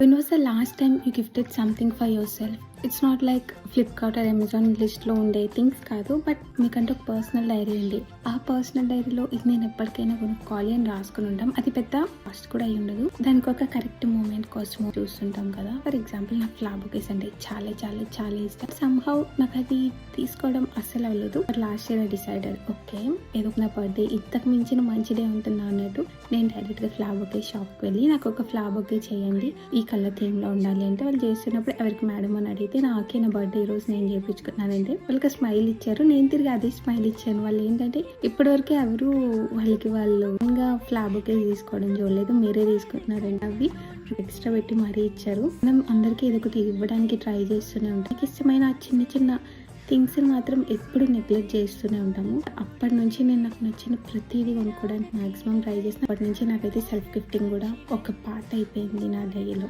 When was the last time you gifted something for yourself? It's not like Flipkart or Amazon లిస్ట్లో ఉండే things కాదు, but మీకంటే ఒక personal diary ఉంది. ఆ పర్సనల్ డైరీలో ఇది నేను ఎప్పటికైనా కొనుక్కోవాలి అని రాసుకుని ఉంటాం. అది పెద్ద కాస్ట్ కూడా అయి ఉండదు, దానికి ఒక కరెక్ట్ మూమెంట్ కోసం చూస్తుంటాం కదా. ఫర్ ఎగ్జాంపుల్ నాకు ఫ్లవర్ బొకేస్ అంటే చాలా చాలా చాలా ఇష్టం. సమ్హౌ నాకు అది తీసుకోవడం అస్సలు అవ్వలేదు. But last year decided, okay ఏదో నా బర్త్డే ఇంతకు మించిన మంచి డే ఉంటుందా అన్నట్టు నేను డైరెక్ట్గా ఫ్లవర్ బొకే షాప్కి వెళ్ళి నాకు ఒక ఫ్లవర్ బొకే చేయండి, ఈ కలర్ థీమ్లో ఉండాలి అంటే వాళ్ళు చేస్తున్నప్పుడు ఎవరికి మేడం అని అడిగితే నాకే నా బర్త్డే ఈరోజు నేను చేయించుకున్నానంటే వాళ్ళకి స్మైల్ ఇచ్చారు, నేను తిరిగి అదే స్మైల్ ఇచ్చాను. వాళ్ళు ఏంటంటే ఇప్పటివరకు ఎవరు వాళ్ళు ఇంకా ఫ్లవర్ బొకే తీసుకోవడం చూడలేదు, మీరే తీసుకుంటున్నారంటే అవి ఎక్స్ట్రా పెట్టి మరీ ఇచ్చారు. మనం అందరికీ ఏదో ఒకటి ఇవ్వడానికి ట్రై చేస్తూనే ఉంటాం. నాకు ఇష్టమైన చిన్న చిన్న థింగ్స్ మాత్రం ఎప్పుడు నెగ్లెక్ట్ చేస్తూనే ఉంటాము. అప్పటి నుంచి నేను నాకు నచ్చిన ప్రతిదీ కొనుక్కోవడానికి మాక్సిమం ట్రై చేసిన. అప్పటి నుంచి నాకైతే సెల్ఫ్ గిఫ్టింగ్ కూడా ఒక పార్ట్ అయిపోయింది నా డైరీలో.